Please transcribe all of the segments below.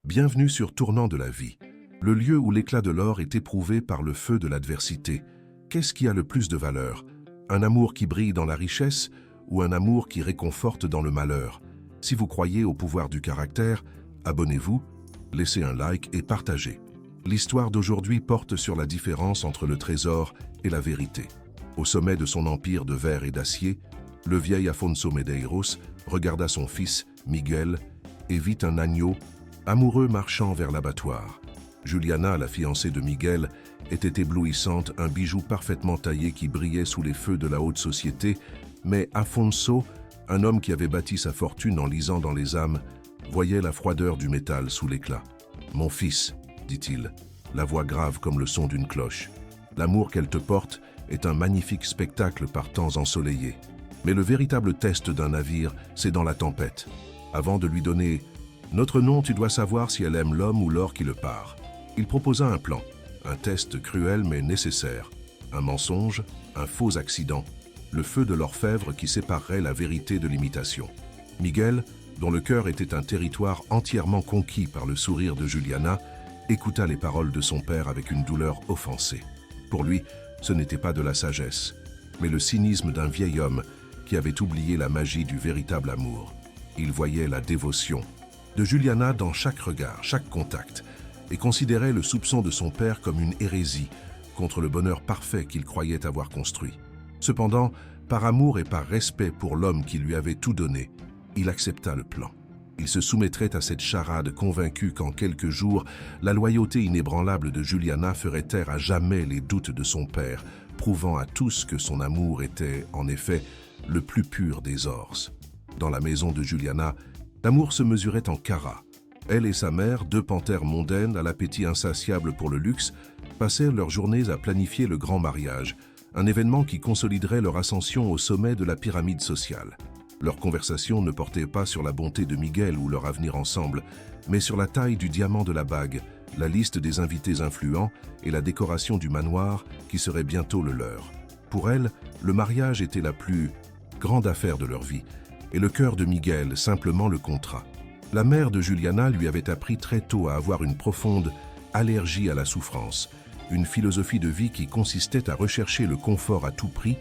Bienvenue sur Tournant de la vie, le lieu où l'éclat de l'or est éprouvé par le feu de l'adversité. Qu'est-ce qui a le plus de valeur? Un amour qui brille dans la richesse ou un amour qui réconforte dans le malheur? Si vous croyez au pouvoir du caractère, abonnez-vous, laissez un like et partagez. L'histoire d'aujourd'hui porte sur la différence entre le trésor et la vérité. Au sommet de son empire de verre et d'acier, le vieil Afonso Medeiros regarda son fils, Miguel, et vit un agneau amoureux marchant vers l'abattoir. Juliana, la fiancée de Miguel, était éblouissante, un bijou parfaitement taillé qui brillait sous les feux de la haute société, mais Afonso, un homme qui avait bâti sa fortune en lisant dans les âmes, voyait la froideur du métal sous l'éclat. « Mon fils, dit-il, la voix grave comme le son d'une cloche, l'amour qu'elle te porte est un magnifique spectacle par temps ensoleillés. Mais le véritable test d'un navire, c'est dans la tempête. Avant de lui donner notre nom, tu dois savoir si elle aime l'homme ou l'or qui le part. » Il proposa un plan, un test cruel mais nécessaire. Un mensonge, un faux accident, le feu de l'orfèvre qui séparerait la vérité de l'imitation. Miguel, dont le cœur était un territoire entièrement conquis par le sourire de Juliana, écouta les paroles de son père avec une douleur offensée. Pour lui, ce n'était pas de la sagesse, mais le cynisme d'un vieil homme qui avait oublié la magie du véritable amour. Il voyait la dévotion de Juliana dans chaque regard, chaque contact, et considérait le soupçon de son père comme une hérésie contre le bonheur parfait qu'il croyait avoir construit. Cependant, par amour et par respect pour l'homme qui lui avait tout donné, il accepta le plan. Il se soumettrait à cette charade convaincu qu'en quelques jours, la loyauté inébranlable de Juliana ferait taire à jamais les doutes de son père, prouvant à tous que son amour était, en effet, le plus pur des ors. Dans la maison de Juliana, l'amour se mesurait en carats. Elle et sa mère, deux panthères mondaines à l'appétit insatiable pour le luxe, passèrent leurs journées à planifier le grand mariage, un événement qui consoliderait leur ascension au sommet de la pyramide sociale. Leur conversation ne portait pas sur la bonté de Miguel ou leur avenir ensemble, mais sur la taille du diamant de la bague, la liste des invités influents et la décoration du manoir qui serait bientôt le leur. Pour elle, le mariage était la plus grande affaire de leur vie, et le cœur de Miguel simplement le contrat. La mère de Juliana lui avait appris très tôt à avoir une profonde allergie à la souffrance, une philosophie de vie qui consistait à rechercher le confort à tout prix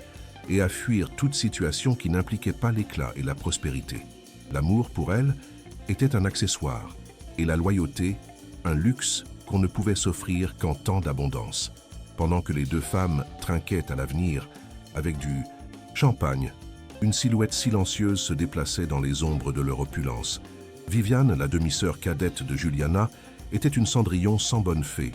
et à fuir toute situation qui n'impliquait pas l'éclat et la prospérité. L'amour, pour elle, était un accessoire, et la loyauté, un luxe qu'on ne pouvait s'offrir qu'en temps d'abondance. Pendant que les deux femmes trinquaient à l'avenir avec du champagne, une silhouette silencieuse se déplaçait dans les ombres de leur opulence. Viviane, la demi-sœur cadette de Juliana, était une Cendrillon sans bonne fée,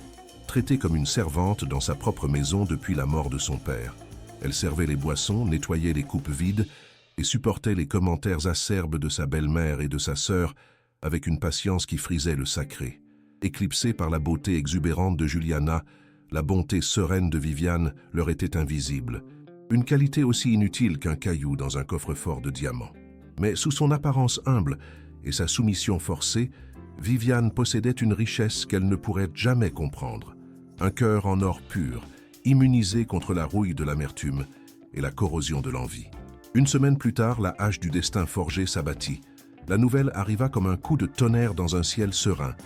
traitée comme une servante dans sa propre maison depuis la mort de son père. Elle servait les boissons, nettoyait les coupes vides et supportait les commentaires acerbes de sa belle-mère et de sa sœur avec une patience qui frisait le sacré. Éclipsée par la beauté exubérante de Juliana, la bonté sereine de Viviane leur était invisible. Une qualité aussi inutile qu'un caillou dans un coffre-fort de diamants. Mais sous son apparence humble et sa soumission forcée, Viviane possédait une richesse qu'elle ne pourrait jamais comprendre. Un cœur en or pur, immunisé contre la rouille de l'amertume et la corrosion de l'envie. Une semaine plus tard, la hache du destin forgé s'abattit. La nouvelle arriva comme un coup de tonnerre dans un ciel serein.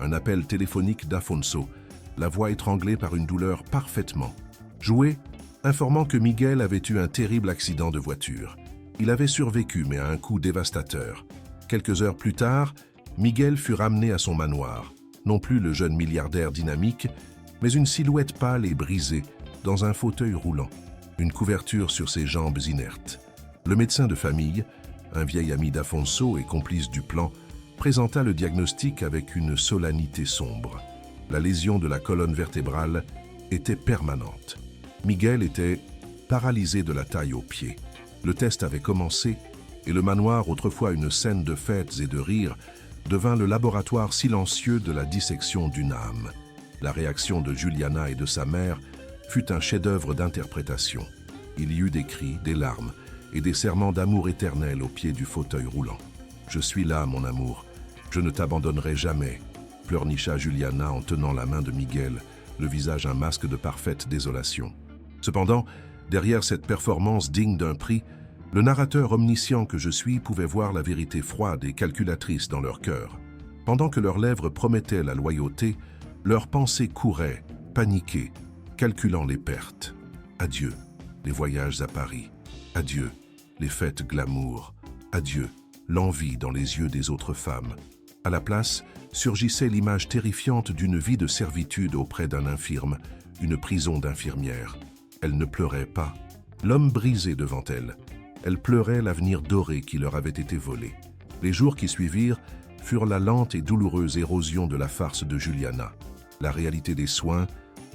Un appel téléphonique d'Afonso, la voix étranglée par une douleur parfaitement jouée, informant que Miguel avait eu un terrible accident de voiture. Il avait survécu, mais à un coup dévastateur. Quelques heures plus tard, Miguel fut ramené à son manoir. Non plus le jeune milliardaire dynamique, mais une silhouette pâle et brisée, dans un fauteuil roulant, une couverture sur ses jambes inertes. Le médecin de famille, un vieil ami d'Afonso et complice du plan, présenta le diagnostic avec une solennité sombre. La lésion de la colonne vertébrale était permanente. Miguel était paralysé de la taille aux pieds. Le test avait commencé et le manoir, autrefois une scène de fêtes et de rires, devint le laboratoire silencieux de la dissection d'une âme. La réaction de Juliana et de sa mère fut un chef-d'œuvre d'interprétation. Il y eut des cris, des larmes et des serments d'amour éternel au pied du fauteuil roulant. « Je suis là, mon amour. Je ne t'abandonnerai jamais », pleurnicha Juliana en tenant la main de Miguel, le visage un masque de parfaite désolation. Cependant, derrière cette performance digne d'un prix, le narrateur omniscient que je suis pouvait voir la vérité froide et calculatrice dans leur cœur. Pendant que leurs lèvres promettaient la loyauté, leurs pensées couraient, paniquées, calculant les pertes. Adieu, les voyages à Paris. Adieu, les fêtes glamour. Adieu, l'envie dans les yeux des autres femmes. À la place, surgissait l'image terrifiante d'une vie de servitude auprès d'un infirme, une prison d'infirmière. Elle ne pleurait pas. L'homme brisé devant elle. Elle pleurait l'avenir doré qui leur avait été volé. Les jours qui suivirent furent la lente et douloureuse érosion de la farce de Juliana. La réalité des soins,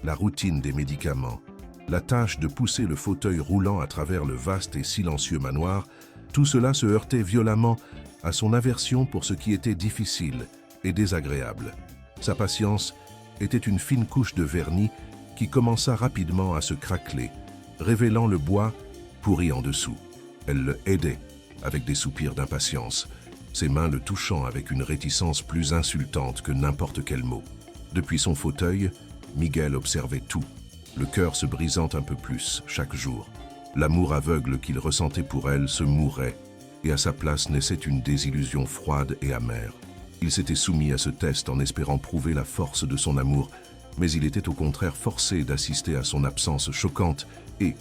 la routine des médicaments, la tâche de pousser le fauteuil roulant à travers le vaste et silencieux manoir, tout cela se heurtait violemment à son aversion pour ce qui était difficile et désagréable. Sa patience était une fine couche de vernis qui commença rapidement à se craqueler, révélant le bois pourri en dessous. Elle le aidait avec des soupirs d'impatience, ses mains le touchant avec une réticence plus insultante que n'importe quel mot. Depuis son fauteuil, Miguel observait tout, le cœur se brisant un peu plus chaque jour. L'amour aveugle qu'il ressentait pour elle se mourait, et à sa place naissait une désillusion froide et amère. Il s'était soumis à ce test en espérant prouver la force de son amour, mais il était au contraire forcé d'assister à son absence choquante et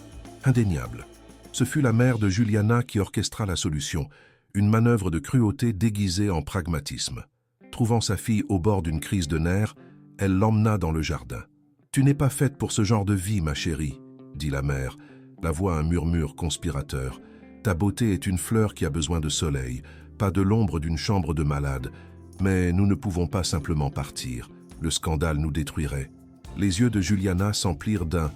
indéniable. Ce fut la mère de Juliana qui orchestra la solution, une manœuvre de cruauté déguisée en pragmatisme. Trouvant sa fille au bord d'une crise de nerfs, elle l'emmena dans le jardin. « Tu n'es pas faite pour ce genre de vie, ma chérie, » dit la mère, la voix un murmure conspirateur. « Ta beauté est une fleur qui a besoin de soleil, pas de l'ombre d'une chambre de malade. Mais nous ne pouvons pas simplement partir. Le scandale nous détruirait. » Les yeux de Juliana s'emplirent d'un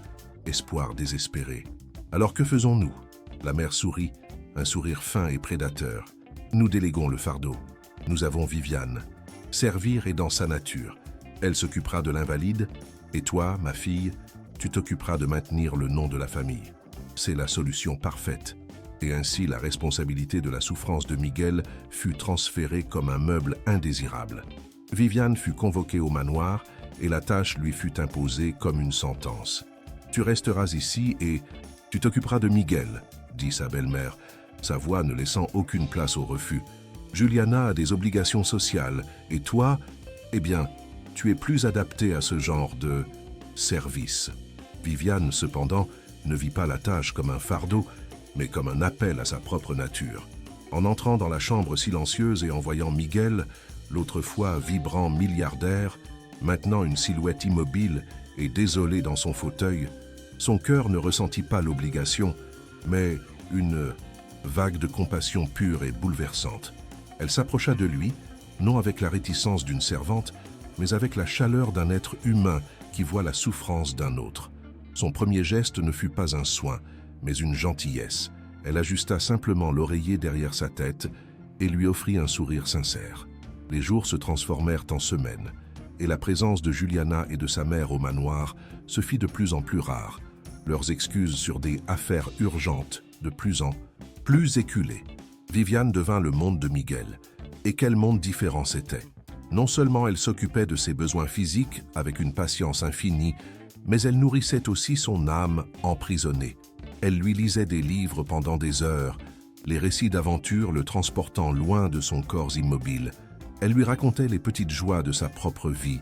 espoir désespéré. « Alors que faisons-nous » La mère sourit, un sourire fin et prédateur. « Nous déléguons le fardeau. Nous avons Viviane. Servir est dans sa nature. Elle s'occupera de l'invalide, et toi, ma fille, tu t'occuperas de maintenir le nom de la famille. C'est la solution parfaite. » Et ainsi la responsabilité de la souffrance de Miguel fut transférée comme un meuble indésirable. Viviane fut convoquée au manoir et la tâche lui fut imposée comme une sentence. « Tu resteras ici et tu t'occuperas de Miguel, » dit sa belle-mère, sa voix ne laissant aucune place au refus. « Juliana a des obligations sociales et toi, eh bien, tu es plus adapté à ce genre de service. » Viviane, cependant, ne vit pas la tâche comme un fardeau, mais comme un appel à sa propre nature. En entrant dans la chambre silencieuse et en voyant Miguel, l'autrefois vibrant milliardaire, maintenant une silhouette immobile et désolé dans son fauteuil, son cœur ne ressentit pas l'obligation, mais une vague de compassion pure et bouleversante. Elle s'approcha de lui, non avec la réticence d'une servante, mais avec la chaleur d'un être humain qui voit la souffrance d'un autre. Son premier geste ne fut pas un soin, mais une gentillesse. Elle ajusta simplement l'oreiller derrière sa tête et lui offrit un sourire sincère. Les jours se transformèrent en semaines, et la présence de Juliana et de sa mère au manoir se fit de plus en plus rare, leurs excuses sur des affaires urgentes de plus en plus éculées. Viviane devint le monde de Miguel, et quel monde différent c'était. Non seulement elle s'occupait de ses besoins physiques avec une patience infinie, mais elle nourrissait aussi son âme emprisonnée. Elle lui lisait des livres pendant des heures, les récits d'aventure le transportant loin de son corps immobile. Elle lui racontait les petites joies de sa propre vie,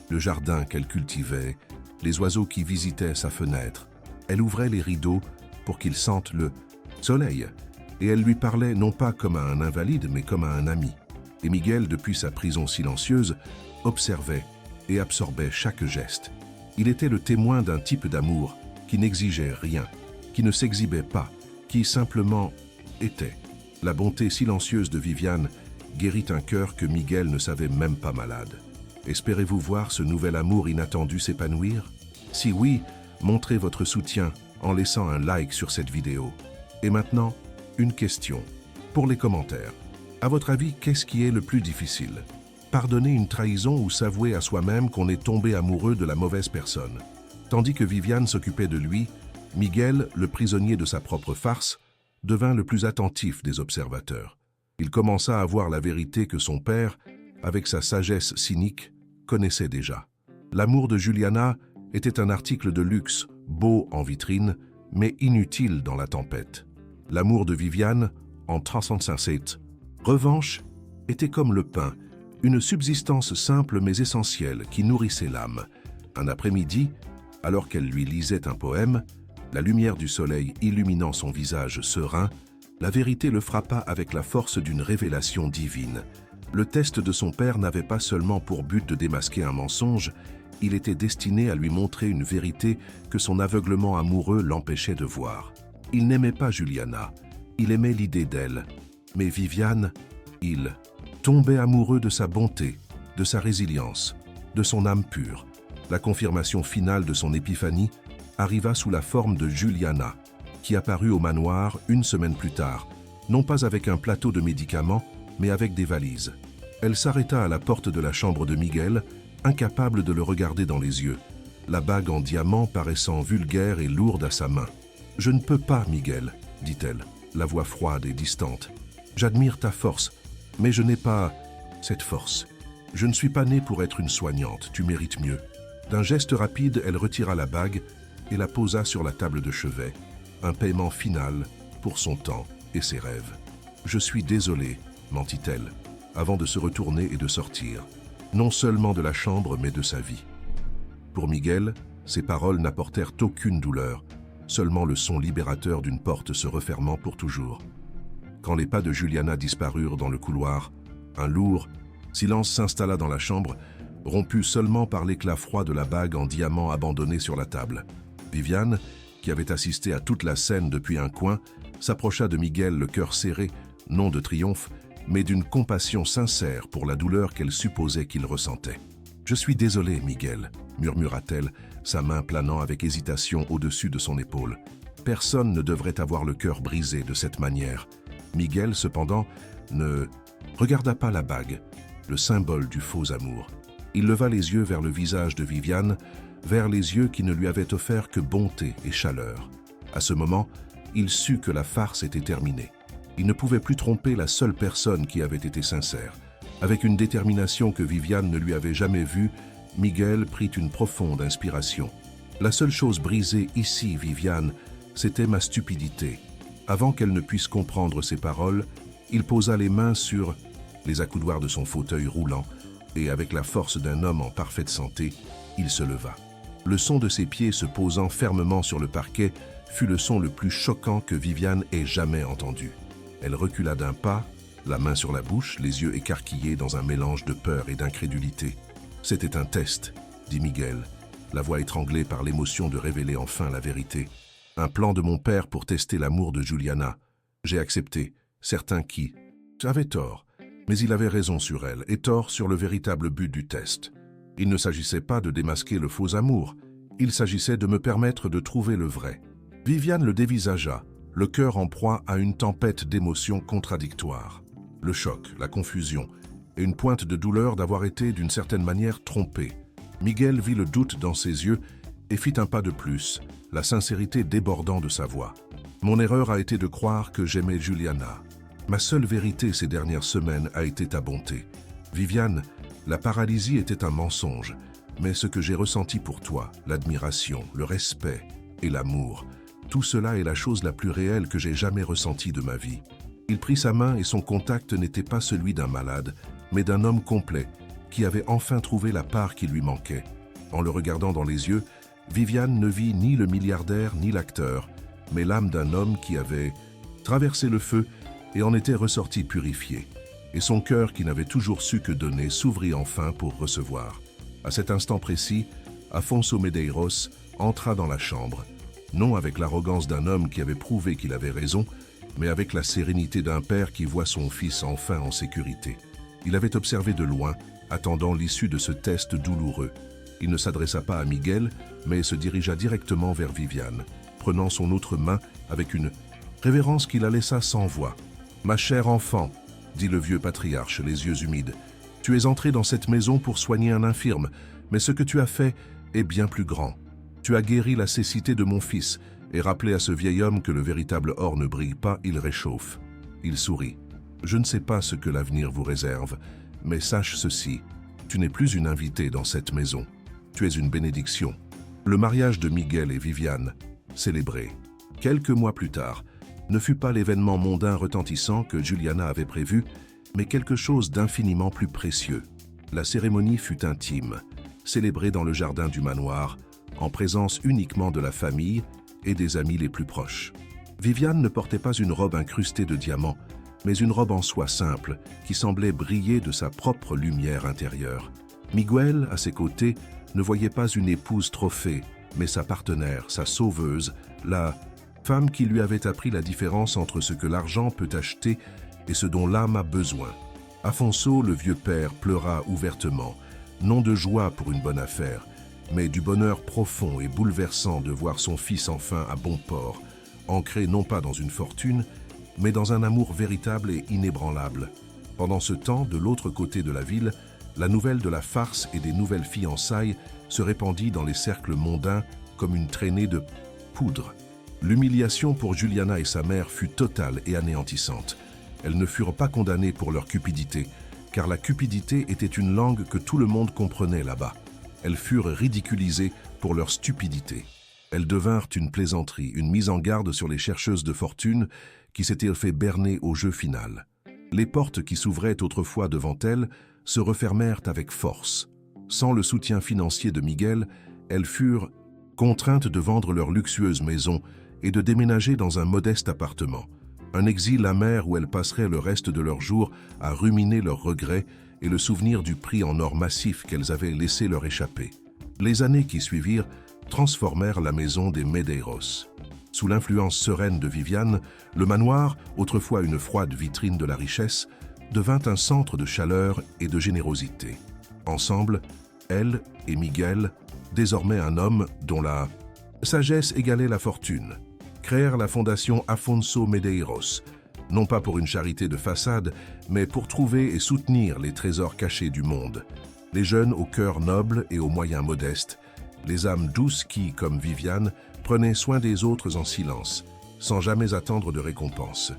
le jardin qu'elle cultivait, les oiseaux qui visitaient sa fenêtre. Elle ouvrait les rideaux pour qu'il sente le soleil, et elle lui parlait non pas comme à un invalide, mais comme à un ami. Et Miguel, depuis sa prison silencieuse, observait et absorbait chaque geste. Il était le témoin d'un type d'amour qui n'exigeait rien, qui ne s'exhibait pas, qui simplement était. La bonté silencieuse de Viviane guérit un cœur que Miguel ne savait même pas malade. Espérez-vous voir ce nouvel amour inattendu s'épanouir? Si oui, montrez votre soutien en laissant un like sur cette vidéo. Et maintenant, une question. Pour les commentaires, à votre avis, qu'est-ce qui est le plus difficile? Pardonner une trahison ou s'avouer à soi-même qu'on est tombé amoureux de la mauvaise personne? Tandis que Viviane s'occupait de lui, Miguel, le prisonnier de sa propre farce, devint le plus attentif des observateurs. Il commença à voir la vérité que son père, avec sa sagesse cynique, connaissait déjà. L'amour de Juliana était un article de luxe, beau en vitrine, mais inutile dans la tempête. L'amour de Viviane, en 357, revanche, était comme le pain, Une subsistance simple mais essentielle qui nourrissait l'âme. Un après-midi, alors qu'elle lui lisait un poème, la lumière du soleil illuminant son visage serein, la vérité le frappa avec la force d'une révélation divine. Le test de son père n'avait pas seulement pour but de démasquer un mensonge, il était destiné à lui montrer une vérité que son aveuglement amoureux l'empêchait de voir. Il n'aimait pas Juliana, il aimait l'idée d'elle. Mais Viviane, il tombait amoureux de sa bonté, de sa résilience, de son âme pure. La confirmation finale de son épiphanie arriva sous la forme de Juliana, qui apparut au manoir une semaine plus tard, non pas avec un plateau de médicaments, mais avec des valises. Elle s'arrêta à la porte de la chambre de Miguel, incapable de le regarder dans les yeux, la bague en diamant paraissant vulgaire et lourde à sa main. « Je ne peux pas, Miguel, » dit-elle, la voix froide et distante. « J'admire ta force, mais je n'ai pas cette force. Je ne suis pas née pour être une soignante, tu mérites mieux. » D'un geste rapide, elle retira la bague et la posa sur la table de chevet, un paiement final pour son temps et ses rêves. « Je suis désolée, » mentit-elle, avant de se retourner et de sortir, non seulement de la chambre, mais de sa vie. Pour Miguel, ces paroles n'apportèrent aucune douleur, seulement le son libérateur d'une porte se refermant pour toujours. Quand les pas de Juliana disparurent dans le couloir, un lourd silence s'installa dans la chambre, rompu seulement par l'éclat froid de la bague en diamant abandonnée sur la table. Viviane, qui avait assisté à toute la scène depuis un coin, s'approcha de Miguel le cœur serré, non de triomphe, mais d'une compassion sincère pour la douleur qu'elle supposait qu'il ressentait. « Je suis désolée, Miguel », murmura-t-elle, sa main planant avec hésitation au-dessus de son épaule. Personne ne devrait avoir le cœur brisé de cette manière. Miguel, cependant, ne regarda pas la bague, le symbole du faux amour. Il leva les yeux vers le visage de Viviane, vers les yeux qui ne lui avaient offert que bonté et chaleur. À ce moment, il sut que la farce était terminée. Il ne pouvait plus tromper la seule personne qui avait été sincère. Avec une détermination que Viviane ne lui avait jamais vue, Miguel prit une profonde inspiration. La seule chose brisée ici, Viviane, c'était ma stupidité. Avant qu'elle ne puisse comprendre ses paroles, il posa les mains sur les accoudoirs de son fauteuil roulant et avec la force d'un homme en parfaite santé, il se leva. Le son de ses pieds se posant fermement sur le parquet fut le son le plus choquant que Viviane ait jamais entendu. Elle recula d'un pas, la main sur la bouche, les yeux écarquillés dans un mélange de peur et d'incrédulité. « C'était un test, » dit Miguel, la voix étranglée par l'émotion de révéler enfin la vérité. « Un plan de mon père pour tester l'amour de Juliana. J'ai accepté, certain qui avait tort, mais il avait raison sur elle et tort sur le véritable but du test. Il ne s'agissait pas de démasquer le faux amour, il s'agissait de me permettre de trouver le vrai. » Viviane le dévisagea, le cœur en proie à une tempête d'émotions contradictoires. Le choc, la confusion et une pointe de douleur d'avoir été d'une certaine manière trompé. Miguel vit le doute dans ses yeux et fit un pas de plus, la sincérité débordant de sa voix. « Mon erreur a été de croire que j'aimais Juliana. Ma seule vérité ces dernières semaines a été ta bonté. Viviane, la paralysie était un mensonge, mais ce que j'ai ressenti pour toi, l'admiration, le respect et l'amour, tout cela est la chose la plus réelle que j'ai jamais ressentie de ma vie. » Il prit sa main et son contact n'était pas celui d'un malade, mais d'un homme complet, qui avait enfin trouvé la part qui lui manquait. En le regardant dans les yeux, Viviane ne vit ni le milliardaire ni l'acteur, mais l'âme d'un homme qui avait traversé le feu et en était ressorti purifié. Et son cœur, qui n'avait toujours su que donner, s'ouvrit enfin pour recevoir. À cet instant précis, Afonso Medeiros entra dans la chambre, non avec l'arrogance d'un homme qui avait prouvé qu'il avait raison, mais avec la sérénité d'un père qui voit son fils enfin en sécurité. Il avait observé de loin, attendant l'issue de ce test douloureux. Il ne s'adressa pas à Miguel, mais se dirigea directement vers Viviane, prenant son autre main avec une révérence qui la laissa sans voix. « Ma chère enfant, » dit le vieux patriarche, les yeux humides, « tu es entrée dans cette maison pour soigner un infirme, mais ce que tu as fait est bien plus grand. Tu as guéri la cécité de mon fils, et rappelé à ce vieil homme que le véritable or ne brille pas, il réchauffe. » Il sourit. « Je ne sais pas ce que l'avenir vous réserve, mais sache ceci, tu n'es plus une invitée dans cette maison. Tu es une bénédiction. » Le mariage de Miguel et Viviane, célébré quelques mois plus tard, ne fut pas l'événement mondain retentissant que Juliana avait prévu, mais quelque chose d'infiniment plus précieux. La cérémonie fut intime, célébrée dans le jardin du manoir, en présence uniquement de la famille et des amis les plus proches. Viviane ne portait pas une robe incrustée de diamants, mais une robe en soie simple qui semblait briller de sa propre lumière intérieure. Miguel, à ses côtés, ne voyait pas une épouse trophée, mais sa partenaire, sa sauveuse, la femme qui lui avait appris la différence entre ce que l'argent peut acheter et ce dont l'âme a besoin. Afonso, le vieux père, pleura ouvertement, non de joie pour une bonne affaire, mais du bonheur profond et bouleversant de voir son fils enfin à bon port, ancré non pas dans une fortune, mais dans un amour véritable et inébranlable. Pendant ce temps, de l'autre côté de la ville, la nouvelle de la farce et des nouvelles fiançailles se répandit dans les cercles mondains comme une traînée de poudre. L'humiliation pour Juliana et sa mère fut totale et anéantissante. Elles ne furent pas condamnées pour leur cupidité, car la cupidité était une langue que tout le monde comprenait là-bas. Elles furent ridiculisées pour leur stupidité. Elles devinrent une plaisanterie, une mise en garde sur les chercheuses de fortune qui s'étaient fait berner au jeu final. Les portes qui s'ouvraient autrefois devant elles se refermèrent avec force. Sans le soutien financier de Miguel, elles furent contraintes de vendre leur luxueuse maison et de déménager dans un modeste appartement. Un exil amer où elles passeraient le reste de leurs jours à ruminer leurs regrets et le souvenir du prix en or massif qu'elles avaient laissé leur échapper. Les années qui suivirent transformèrent la maison des Medeiros. Sous l'influence sereine de Viviane, le manoir, autrefois une froide vitrine de la richesse, devint un centre de chaleur et de générosité. Ensemble, elle et Miguel, désormais un homme dont la sagesse égalait la fortune, créèrent la fondation Afonso Medeiros, non pas pour une charité de façade, mais pour trouver et soutenir les trésors cachés du monde, les jeunes au cœur noble et aux moyens modestes, les âmes douces qui, comme Viviane, prenaient soin des autres en silence, sans jamais attendre de récompense.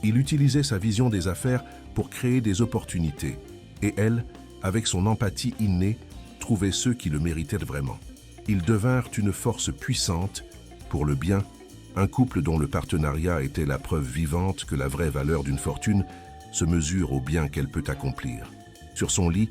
Il utilisait sa vision des affaires pour créer des opportunités, et elle, avec son empathie innée, trouvait ceux qui le méritaient vraiment. Ils devinrent une force puissante pour le bien, un couple dont le partenariat était la preuve vivante que la vraie valeur d'une fortune se mesure au bien qu'elle peut accomplir. Sur son lit,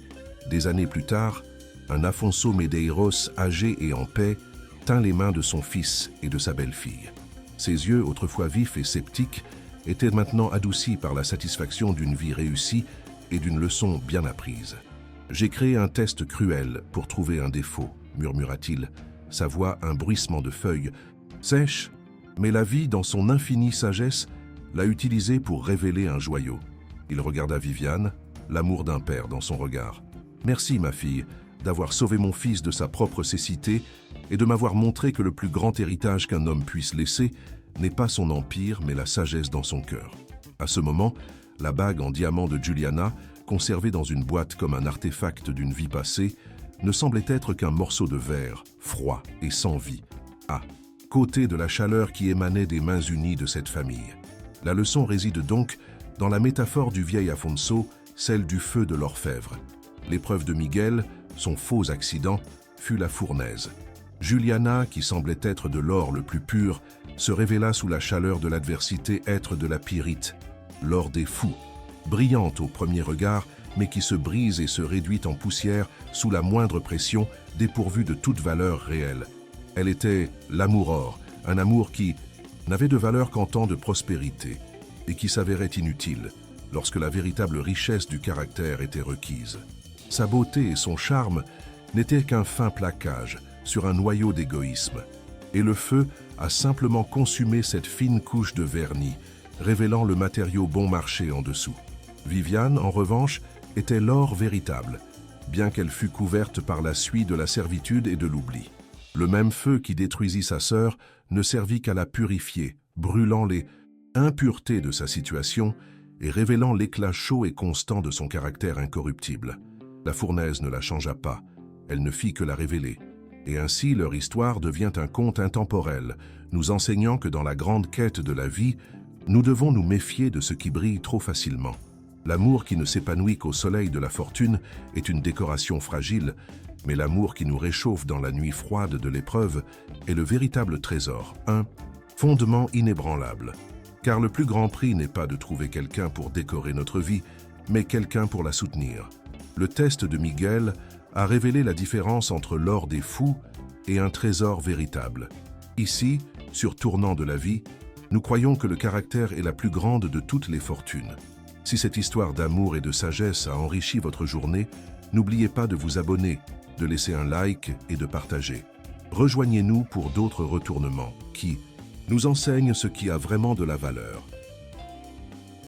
des années plus tard, un Afonso Medeiros âgé et en paix tint les mains de son fils et de sa belle-fille. Ses yeux, autrefois vifs et sceptiques, étaient maintenant adoucis par la satisfaction d'une vie réussie et d'une leçon bien apprise. « J'ai créé un test cruel pour trouver un défaut », murmura-t-il, sa voix un bruissement de feuilles, sèche, mais la vie, dans son infinie sagesse, l'a utilisé pour révéler un joyau. Il regarda Viviane, l'amour d'un père dans son regard. « Merci, ma fille, d'avoir sauvé mon fils de sa propre cécité et de m'avoir montré que le plus grand héritage qu'un homme puisse laisser n'est pas son empire, mais la sagesse dans son cœur. » À ce moment, la bague en diamant de Juliana, conservée dans une boîte comme un artefact d'une vie passée, ne semblait être qu'un morceau de verre, froid et sans vie, à côté de la chaleur qui émanait des mains unies de cette famille. La leçon réside donc dans la métaphore du vieil Afonso, celle du feu de l'orfèvre. L'épreuve de Miguel, son faux accident, fut la fournaise. Juliana, qui semblait être de l'or le plus pur, se révéla sous la chaleur de l'adversité être de la pyrite, l'or des fous, brillante au premier regard, mais qui se brise et se réduit en poussière sous la moindre pression, dépourvue de toute valeur réelle. Elle était l'amour-or, un amour qui n'avait de valeur qu'en temps de prospérité et qui s'avérait inutile lorsque la véritable richesse du caractère était requise. Sa beauté et son charme n'étaient qu'un fin plaquage sur un noyau d'égoïsme, et le feu a simplement consumé cette fine couche de vernis, révélant le matériau bon marché en dessous. Viviane, en revanche, était l'or véritable, bien qu'elle fût couverte par la suie de la servitude et de l'oubli. Le même feu qui détruisit sa sœur ne servit qu'à la purifier, brûlant les impuretés de sa situation et révélant l'éclat chaud et constant de son caractère incorruptible. La fournaise ne la changea pas, elle ne fit que la révéler. Et ainsi leur histoire devient un conte intemporel, nous enseignant que dans la grande quête de la vie, nous devons nous méfier de ce qui brille trop facilement. L'amour qui ne s'épanouit qu'au soleil de la fortune est une décoration fragile, mais l'amour qui nous réchauffe dans la nuit froide de l'épreuve est le véritable trésor, un fondement inébranlable. Car le plus grand prix n'est pas de trouver quelqu'un pour décorer notre vie, mais quelqu'un pour la soutenir. Le test de Miguel a révélé la différence entre l'or des fous et un trésor véritable. Ici, sur Tournant de la vie, nous croyons que le caractère est la plus grande de toutes les fortunes. Si cette histoire d'amour et de sagesse a enrichi votre journée, n'oubliez pas de vous abonner, de laisser un like et de partager. Rejoignez-nous pour d'autres retournements qui nous enseignent ce qui a vraiment de la valeur.